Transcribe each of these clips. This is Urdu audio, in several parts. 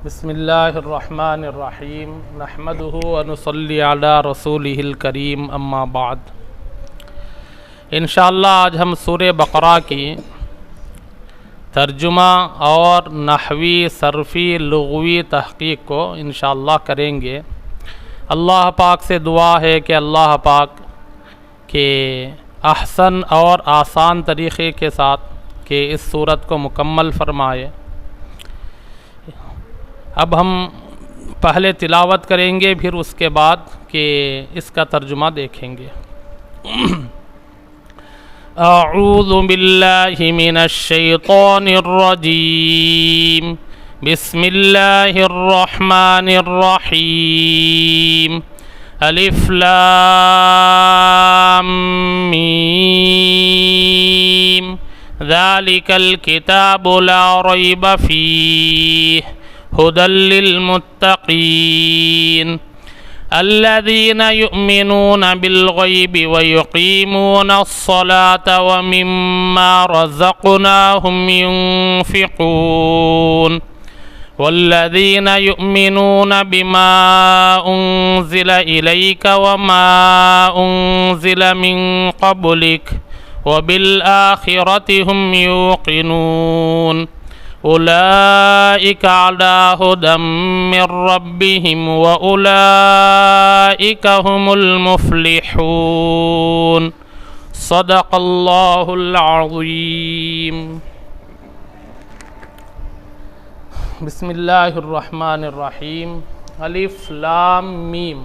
بسم اللہ الرحمن الرحیم نحمدہ ونصلی علی رسولہ الکریم اما بعد۔ انشاءاللہ آج ہم سورہ بقرہ کی ترجمہ اور نحوی صرفی لغوی تحقیق کو انشاءاللہ کریں گے۔ اللہ پاک سے دعا ہے کہ اللہ پاک کے احسن اور آسان طریقے کے ساتھ کہ اس سورت کو مکمل فرمائے۔ اب ہم پہلے تلاوت کریں گے، پھر اس کے بعد کہ اس کا ترجمہ دیکھیں گے۔ اعوذ باللہ من الشیطان الرجیم، بسم اللہ الرحمن الرحیم، الف لام میم، ذالک الکتاب لا ریب فیہ هدى للمتقين الذين يؤمنون بالغيب ويقيمون الصلاة ومما رزقناهم ينفقون والذين يؤمنون بما أنزل إليك وما أنزل من قبلك وبالآخرة هم يوقنون اولئک علی ھدی من ربہم واولئک ھم المفلحون۔ صدق اللہ العظیم۔ بسم اللہ الرحمن الرحیم۔ الف لام میم،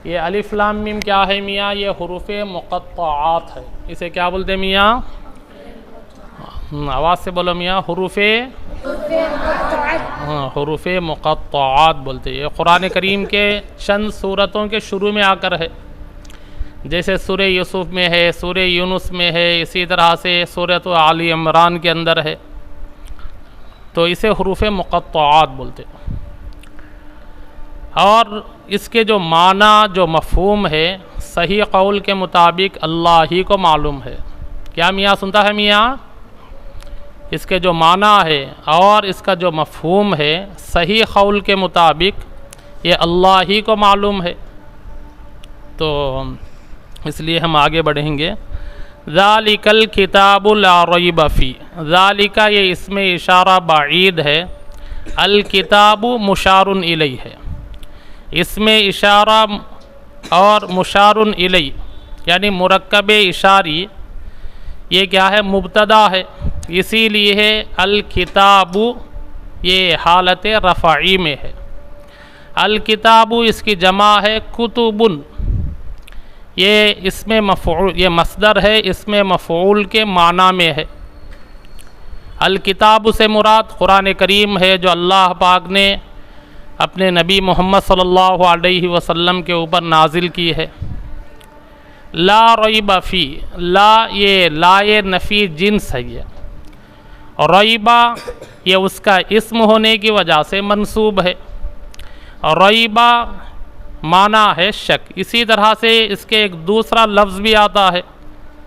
یہ الف لام میم کیا ہے میاں؟ یہ حروف مقطعات ہے۔ اسے کیا بولتے ہیں میاں؟ آواز سے بولو میاں۔ حروف مقطعات بولتے ہیں۔ یہ قرآن کریم کے چند سورتوں کے شروع میں آ کر ہے، جیسے سورہ یوسف میں ہے، سورہ یونس میں ہے، اسی طرح سے سورۃ آل عمران کے اندر ہے، تو اسے حروف مقطعات بولتے ہیں۔ اور اس کے جو معنی جو مفہوم ہے صحیح قول کے مطابق اللہ ہی کو معلوم ہے۔ کیا میاں سنتا ہے میاں؟ اس کے جو معنی ہے اور اس کا جو مفہوم ہے صحیح قول کے مطابق یہ اللہ ہی کو معلوم ہے، تو اس لیے ہم آگے بڑھیں گے۔ ذالک الکتاب لا ریب فیہ، ذالک یہ اسم اشارہ بعید ہے، الکتاب مشار الیہ ہے، اسم اشارہ اور مشار الیہ یعنی مرکب اشاری یہ کیا ہے؟ مبتدا ہے، اسی لیے ہے الکتاب، یہ حالت رفعی میں ہے۔ الکتاب اس کی جمع ہے کتب، یہ اسم مفعول، یہ مصدر ہے، اسم مفعول کے معنی میں ہے۔ الکتاب سے مراد قرآن کریم ہے جو اللہ پاک نے اپنے نبی محمد صلی اللہ علیہ وسلم کے اوپر نازل کی ہے۔ لا ریب فی، لا یہ لائے نفی جنس ہے، یہ ریبہ یہ اس کا اسم ہونے کی وجہ سے منصوب ہے، ریبہ معنی ہے شک۔ اسی طرح سے اس کے ایک دوسرا لفظ بھی آتا ہے،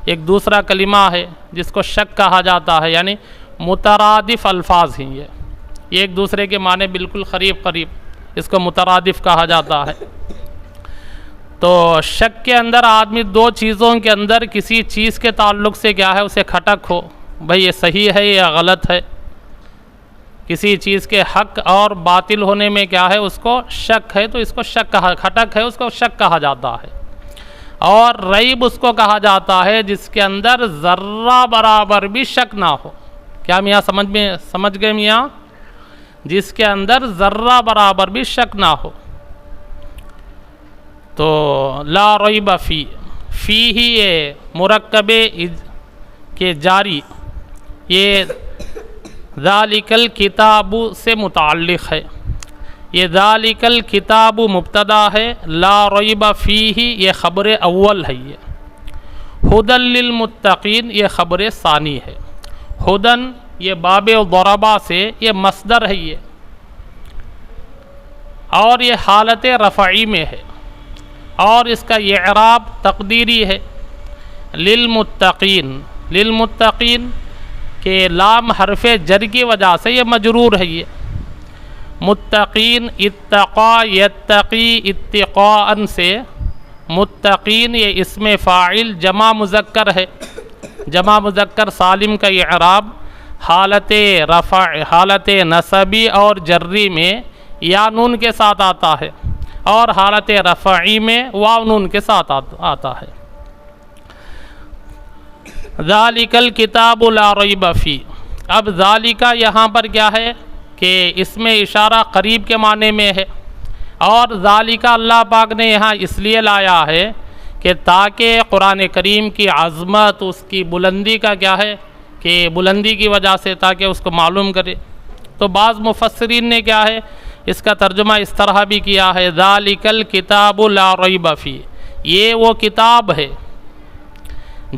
ایک دوسرا کلمہ ہے جس کو شک کہا جاتا ہے، یعنی مترادف الفاظ ہیں یہ ایک دوسرے کے معنی بالکل قریب اس کو مترادف کہا جاتا ہے۔ تو شک کے اندر آدمی دو چیزوں کے اندر کسی چیز کے تعلق سے کیا ہے اسے کھٹک ہو، بھئی یہ صحیح ہے یا غلط ہے، کسی چیز کے حق اور باطل ہونے میں کیا ہے اس کو شک ہے، تو اس کو شک کہا، کھٹک ہے اس کو شک کہا جاتا ہے۔ اور ریب اس کو کہا جاتا ہے جس کے اندر ذرہ برابر بھی شک نہ ہو۔ کیا میاں سمجھ گئے میاں؟ جس کے اندر ذرہ برابر بھی شک نہ ہو، تو لا ریب فی، فی ہی یہ مرکب کے جاری، یہ ذالک الکتاب سے متعلق ہے، یہ ذالک الکتاب مبتدا ہے، لا ریب فیہ یہ خبر اول ہے، یہ ھدی للمتقین یہ خبر ثانی ہے۔ ھدی یہ باب ضربہ سے یہ مصدر ہے، یہ اور یہ حالت رفعی میں ہے، اور اس کا یہ اعراب تقدیری ہے، للمتقین، للمتقین کہ لام حرف جر کی وجہ سے یہ مجرور ہے، یہ متقین اتقا یتقی اتقاء سے متقین یہ اسم فاعل جمع مذکر ہے. جمع مذکر سالم کا اعراب حالت رفع، حالت نصبی اور جری میں یا نون کے ساتھ آتا ہے، اور حالت رفعی میں واو نون کے ساتھ آتا ہے. ذالک الکتاب لا ریب فیہ. اب ذالک یہاں پر کیا ہے کہ اس میں اشارہ قریب کے معنی میں ہے، اور ذالک اللہ پاک نے یہاں اس لیے لایا ہے کہ تاکہ قرآن کریم کی عظمت، اس کی بلندی کا کیا ہے کہ بلندی کی وجہ سے تاکہ اس کو معلوم کرے. تو بعض مفسرین نے کیا ہے اس کا ترجمہ اس طرح بھی کیا ہے ذالک الکتاب لا ریب فیہ. یہ وہ کتاب ہے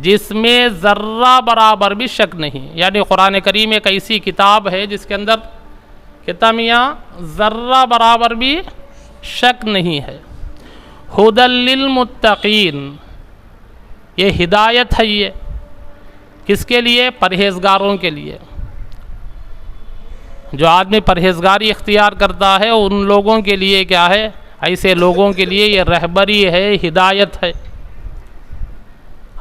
جس میں ذرہ برابر بھی شک نہیں. یعنی قرآن کریم ایک ایسی کتاب ہے جس کے اندر کتنا میاں ذرہ برابر بھی شک نہیں ہے. ھدی للمتقین، یہ ہدایت ہے. یہ کس کے لیے؟ پرہیزگاروں کے لیے. جو آدمی پرہیزگاری اختیار کرتا ہے ان لوگوں کے لیے کیا ہے، ایسے لوگوں کے لیے یہ رہبری ہے، ہدایت ہے.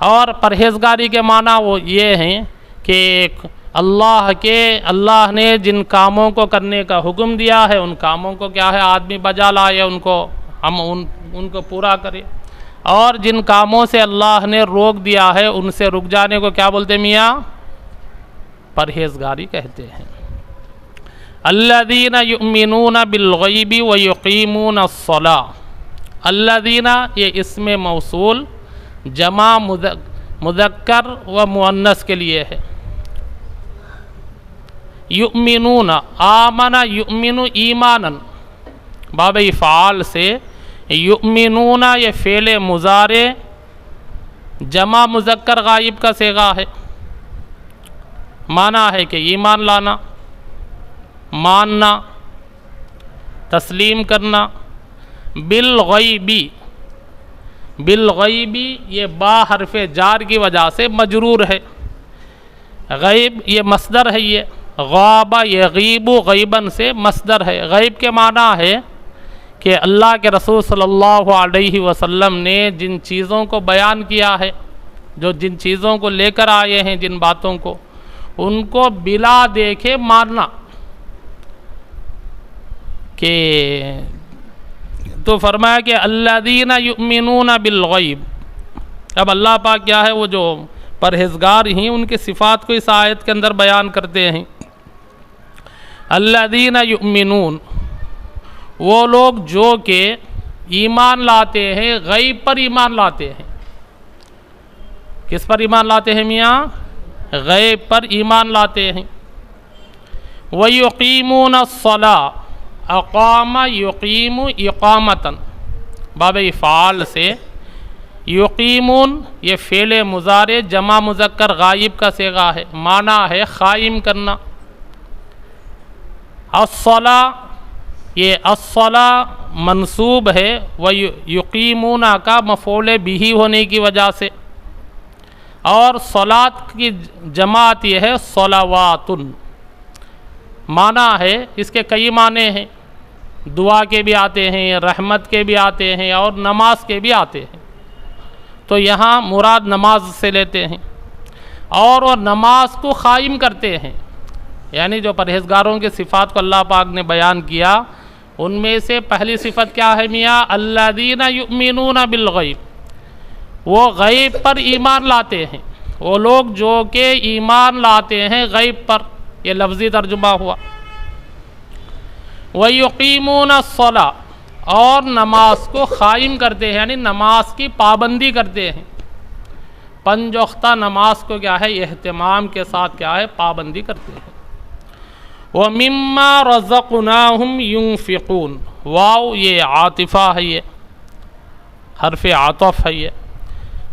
اور پرہیزگاری کے معنی وہ یہ ہیں کہ اللہ نے جن کاموں کو کرنے کا حکم دیا ہے ان کاموں کو کیا ہے آدمی بجا لائے، ان کو ہم ان کو پورا کرے. اور جن کاموں سے اللہ نے روک دیا ہے ان سے رک جانے کو کیا بولتے میاں؟ پرہیزگاری کہتے ہیں. الذین یؤمنون بالغیب ویقیمون الصلاۃ. الذین یہ اسم موصول جمع مذکر و مؤنث کے لیے ہے. یؤمنون آمن یؤمن ایمانا، باب افعال سے یؤمنون یہ فعل مضارع جمع مذکر غائب کا صیغہ ہے. معنی ہے کہ ایمان لانا، ماننا، تسلیم کرنا. بالغیبی، بالغیبی یہ با حرف جار کی وجہ سے مجرور ہے. غیب یہ مصدر ہے. یہ غاب یغیب غیباً سے مصدر ہے. غیب کے معنی ہے کہ اللہ کے رسول صلی اللہ علیہ وسلم نے جن چیزوں کو بیان کیا ہے، جو جن چیزوں کو لے کر آئے ہیں، جن باتوں کو، ان کو بلا دیکھے ماننا. کہ تو فرمایا کہ الذین یؤمنون بالغیب. اب اللہ پاک کیا ہے وہ جو پرہیزگار ہیں ان کے صفات کو اس آیت کے اندر بیان کرتے ہیں. الذین یؤمنون، وہ لوگ جو کہ ایمان لاتے ہیں، غیب پر ایمان لاتے ہیں. کس پر ایمان لاتے ہیں میاں؟ غیب پر ایمان لاتے ہیں. وَيُقِيمُونَ الصَّلَاةَ، اقام یقیم اقامتاً، باب افعال سے یقیمون یہ فعل مضارع جمع مذکر غائب کا صیغہ ہے. معنی ہے قائم کرنا. الصلاۃ یہ الصلاۃ منصوب ہے وَيُقِيمُونَ کا مفعول بہ ہونے کی وجہ سے، اور صلاۃ کی جماعت یہ ہے صلوات. معنی ہے اس کے کئی معنی ہیں، دعا کے بھی آتے ہیں، رحمت کے بھی آتے ہیں، اور نماز کے بھی آتے ہیں. تو یہاں مراد نماز سے لیتے ہیں، اور وہ نماز کو قائم کرتے ہیں. یعنی جو پرہیزگاروں کے صفات کو اللہ پاک نے بیان کیا ان میں سے پہلی صفت کیا ہے میاں؟ الذین یؤمنون بالغیب، وہ غیب پر ایمان لاتے ہیں. وہ لوگ جو کہ ایمان لاتے ہیں غیب پر، یہ لفظی ترجمہ ہوا. وَيُقِيمُونَ الصَّلَاةَ، اور نماز کو قائم کرتے ہیں، یعنی نماز کی پابندی کرتے ہیں. پنج وقتہ نماز کو کیا ہے اہتمام کے ساتھ کیا ہے پابندی کرتے ہیں. وَمِمَّا رَزَقْنَاهُمْ يُنْفِقُونَ، واو یہ عاطفہ ہے، یہ حرف عطف ہے. یہ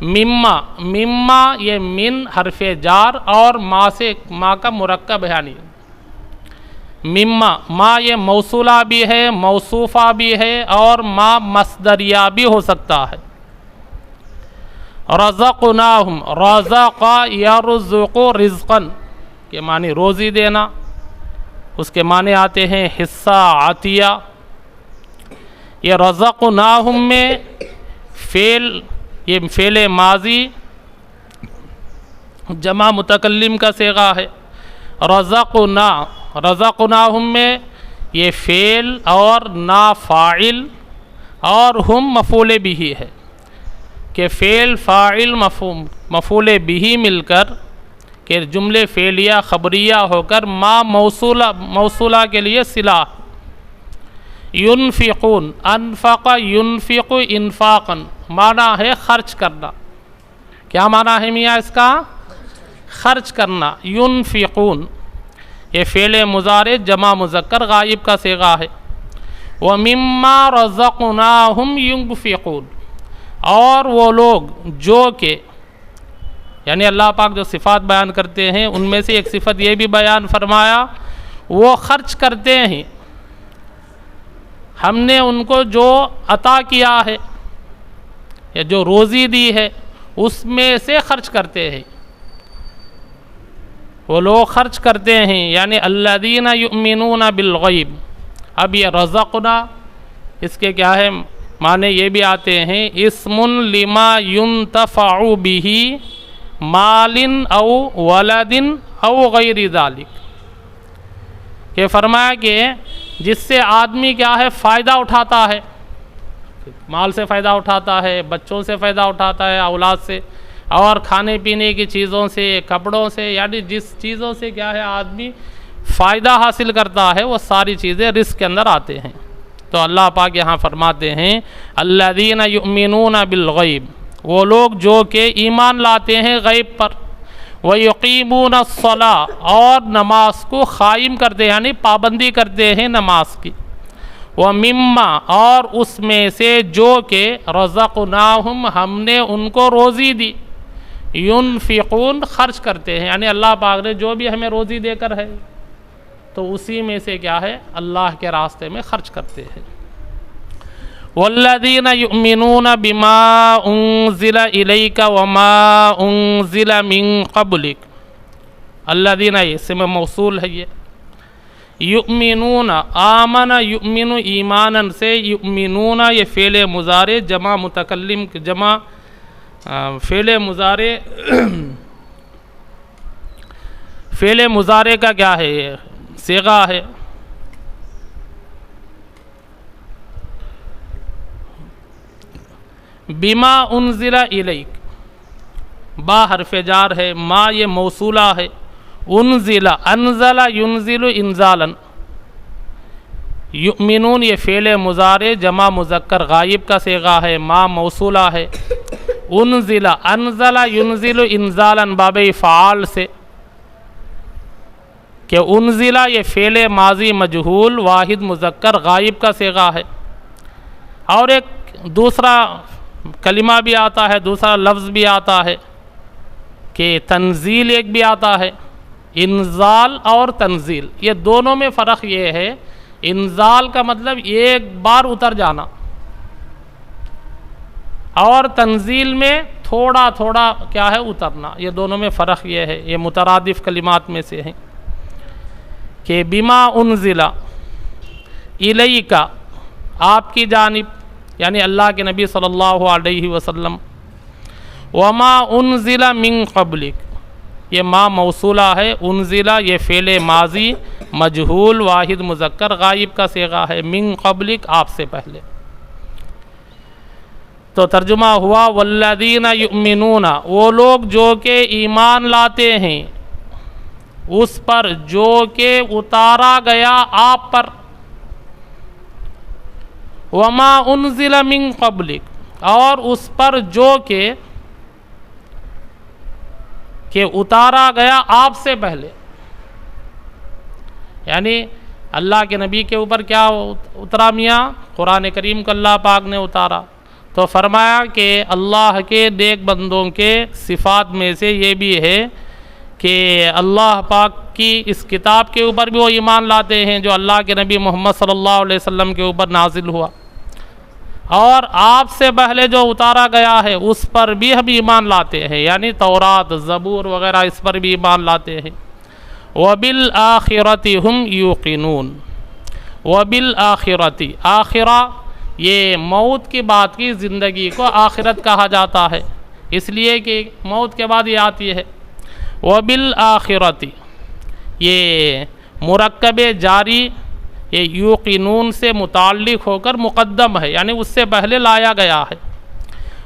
مما یہ من حرف جار اور ما سے ما کا مرکب ہے. یعنی ما یہ موصولہ بھی ہے، موصوفہ بھی ہے، اور ما مصدریہ بھی ہو سکتا ہے. رزقناہم، رزق یرزق رزقا کے معنی روزی دینا، اس کے معنی آتے ہیں حصہ، عطیہ۔ یہ رزقناہم میں یہ فعل ماضی جمع متکلم کا صیغہ ہے۔ رزقناہم میں یہ فعل اور نا فاعل اور ہم مفعول بھی ہے کہ فعل فاعل مفعول بھی مل کر کہ جملے فعلیہ خبریہ ہو کر ما موصولہ کے لیے صلہ۔ ينفقون، انفق ينفق انفاقا، معنی ہے خرچ کرنا۔ کیا معنی ہے میاں اس کا؟ خرچ کرنا۔ ينفقون یہ فعل مضارع جمع مذکر غائب کا صیغہ ہے۔ وَمِمَّا رَزَقْنَاهُمْ يُنْفِقُونَ، اور وہ لوگ جو کہ یعنی اللہ پاک جو صفات بیان کرتے ہیں ان میں سے ایک صفت یہ بھی بیان فرمایا وہ خرچ کرتے ہیں، ہم نے ان کو جو عطا کیا ہے یا جو روزی دی ہے اس میں سے خرچ کرتے ہیں، وہ لوگ خرچ کرتے ہیں، یعنی الذین یؤمنون بالغیب۔ اب یہ رزقنا اس کے کیا ہے معنی یہ بھی آتے ہیں اسم لما ينتفع به مال او ولد او غیر ذلک، کہ فرمایا کہ جس سے آدمی کیا ہے فائدہ اٹھاتا ہے، مال سے فائدہ اٹھاتا ہے، بچوں سے فائدہ اٹھاتا ہے، اولاد سے، اور کھانے پینے کی چیزوں سے، کپڑوں سے، یعنی جس چیزوں سے کیا ہے آدمی فائدہ حاصل کرتا ہے وہ ساری چیزیں رزق کے اندر آتے ہیں۔ تو اللہ پاک یہاں فرماتے ہیں الذین یؤمنون بالغیب، وہ لوگ جو کہ ایمان لاتے ہیں غیب پر، وَيُقِيمُونَ الصَّلَاةَ اور نماز کو قائم کرتے ہیں یعنی پابندی کرتے ہیں نماز کی، وَمِمَّا اور اس میں سے جو کہ رَزَقْنَاهُمْ ہم نے ان کو روزی دی، يُنْفِقُونَ خرچ کرتے ہیں، یعنی اللہ پاک نے جو بھی ہمیں روزی دے کر ہے تو اسی میں سے کیا ہے اللہ کے راستے میں خرچ کرتے ہیں۔ والذین یؤمنون بما انزل الیک وما انزل من قبلک، الذین اسم موصول ہے، یہ یؤمنون آمن یؤمن ایمانا سے، یؤمنون یہ فعل مضارع جمع متکلم جمع فعل مضارع فعل مضارع کا کیا ہے یہ صیغہ ہے۔ بما انزل الیک، با حرف جار ہے، ما یہ موصولہ ہے، انزل انزل ینزل انزالا، یؤمنون یہ فعل مضارع جمع مذکر غائب کا صیغہ ہے، ما موصولہ ہے، انزل انزل ینزل انزالا باب فعال سے کہ انزلہ یہ فعل ماضی مجہول واحد مذکر غائب کا صیغہ ہے۔ اور ایک دوسرا کلمہ بھی آتا ہے، دوسرا لفظ بھی آتا ہے کہ تنزیل ایک بھی آتا ہے، انزال اور تنزیل، یہ دونوں میں فرق یہ ہے، انزال کا مطلب ایک بار اتر جانا اور تنزیل میں تھوڑا تھوڑا کیا ہے اترنا، یہ دونوں میں فرق یہ ہے، یہ مترادف کلمات میں سے ہیں کہ بما انزل الیک آپ کی جانب یعنی اللہ کے نبی صلی اللہ علیہ وسلم، وما انزل من قبلک یہ ما موصولہ ہے، انزل یہ فعل ماضی مجہول واحد مذکر غائب کا صیغہ ہے، من قبلک آپ سے پہلے۔ تو ترجمہ ہوا والذین یؤمنون وہ لوگ جو کہ ایمان لاتے ہیں اس پر جو کہ اتارا گیا آپ پر، وما انزل من قبلک اور اس پر جو کہ اتارا گیا آپ سے پہلے، یعنی اللہ کے نبی کے اوپر کیا اترا میاں؟ قرآن کریم کو اللہ پاک نے اتارا۔ تو فرمایا کہ اللہ کے نیک بندوں کے صفات میں سے یہ بھی ہے کہ اللہ پاک کی اس کتاب کے اوپر بھی وہ ایمان لاتے ہیں جو اللہ کے نبی محمد صلی اللہ علیہ وسلم کے اوپر نازل ہوا، اور آپ سے پہلے جو اتارا گیا ہے اس پر بھی ہم ایمان لاتے ہیں، یعنی تورات زبور وغیرہ اس پر بھی ایمان لاتے ہیں۔ وبالآخرۃ ہم یوقنون۔ وبالآخرۃ، آخرہ یہ موت کے بعد کی زندگی کو آخرت کہا جاتا ہے، اس لیے کہ موت کے بعد یہ آتی ہے۔ وبالآخرۃ، یہ مرکب جاری یہ یوقنون سے متعلق ہو کر مقدم ہے، یعنی اس سے پہلے لایا گیا ہے۔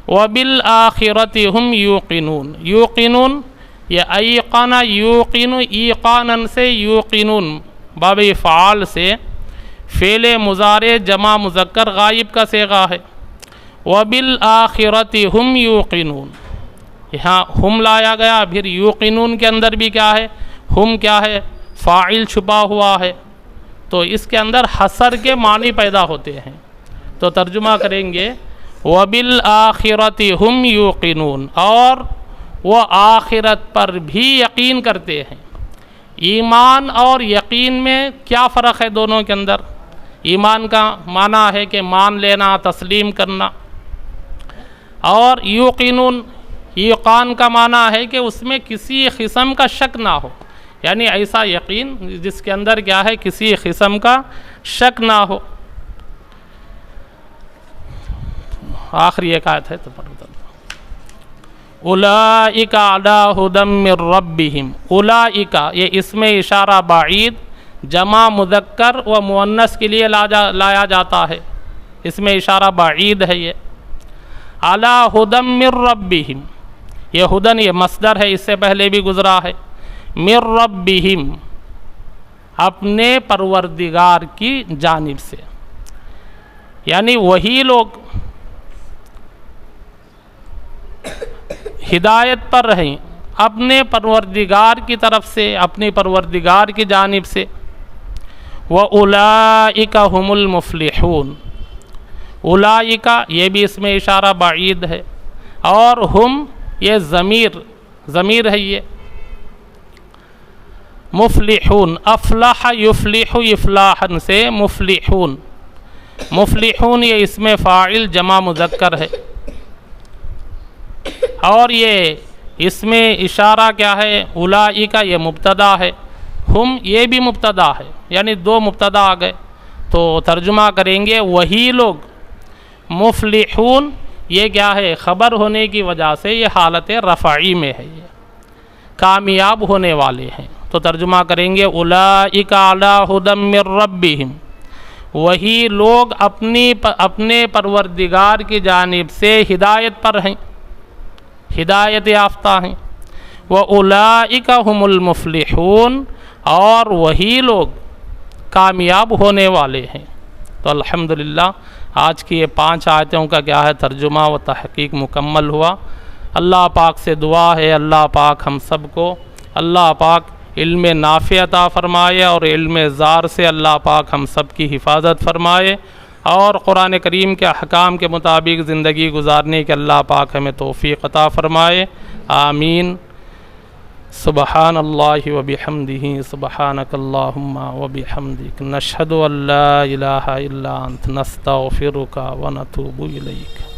وبالآخرۃ ہم یوقنون، یوقنون یہ ایقن یوقن، ایقانن سے یوقنون باب فعال سے فعل مضارع جمع مذکر غائب کا صیغہ ہے۔ وبالآخرۃ ہم یوقنون، یہاں ہم لایا گیا، پھر یوقنون کے اندر بھی کیا ہے، ہم کیا ہے، فاعل چھپا ہوا ہے، تو اس کے اندر حصر کے معنی پیدا ہوتے ہیں۔ تو ترجمہ کریں گے وبالآخرۃ ہم یوقنون، اور وہ آخرت پر بھی یقین کرتے ہیں۔ ایمان اور یقین میں کیا فرق ہے دونوں کے اندر؟ ایمان کا معنی ہے کہ مان لینا، تسلیم کرنا، اور یوقنون، یقین کا معنی ہے کہ اس میں کسی قسم کا شک نہ ہو، یعنی ایسا یقین جس کے اندر کیا ہے، کسی قسم کا شک نہ ہو۔ آخری ایک آیت ہے تو پڑھ دو۔ اولئک علی ھدی من ربہم، اولئک یہ اسم اشارہ بعید جمع مذکر و مؤنث کے لیے لایا جاتا ہے، اسم اشارہ بعید ہے یہ۔ علی ھدی من ربہم، یہ ھدن یہ مصدر ہے، اس سے پہلے بھی گزرا ہے۔ من ربہم، اپنے پروردگار کی جانب سے، یعنی وہی لوگ ہدایت پر رہیں اپنے پروردگار کی طرف سے، اپنی پروردگار کی جانب سے۔ وَأُولَئِكَ هُمُ الْمُفْلِحُونَ، اولئک یہ بھی اس میں اشارہ بعید ہے، اور ہم یہ ضمیر ہے، یہ مفلحون، افلح یفلح افلاحا سے مفلحون، مفلحون یہ اسم فاعل جمع مذکر ہے، اور یہ اس میں اشارہ کیا ہے، اولئک یہ مبتدا ہے، ہم یہ بھی مبتدا ہے، یعنی دو مبتدا آ گئے، تو ترجمہ کریں گے وہی لوگ، مفلحون یہ کیا ہے، خبر ہونے کی وجہ سے یہ حالت رفعی میں ہے، یہ کامیاب ہونے والے ہیں، تو ترجمہ کریں گے اولئک علی ھدی من ربہم، وہی لوگ اپنے پروردگار کی جانب سے ہدایت پر ہیں، ہدایت یافتہ ہیں۔ وَأُولَئِكَ هُمُ الْمُفْلِحُونَ، اور وہی لوگ کامیاب ہونے والے ہیں۔ تو الحمدللہ آج کی یہ 5 آیتوں کا کیا ہے، ترجمہ و تحقیق مکمل ہوا۔ اللہ پاک سے دعا ہے اللہ پاک ہم سب کو اللہ پاک علم نافع عطا فرمائے، اور علم زار سے اللہ پاک ہم سب کی حفاظت فرمائے، اور قرآن کریم کے احکام کے مطابق زندگی گزارنے کے اللہ پاک ہمیں توفیق عطا فرمائے، آمین۔ سبحان اللہ و بحمدہ، سبحانک اللہم و بحمدک، نشہد ان لا الہ الا انت، نستغفرک و نتوب الیک۔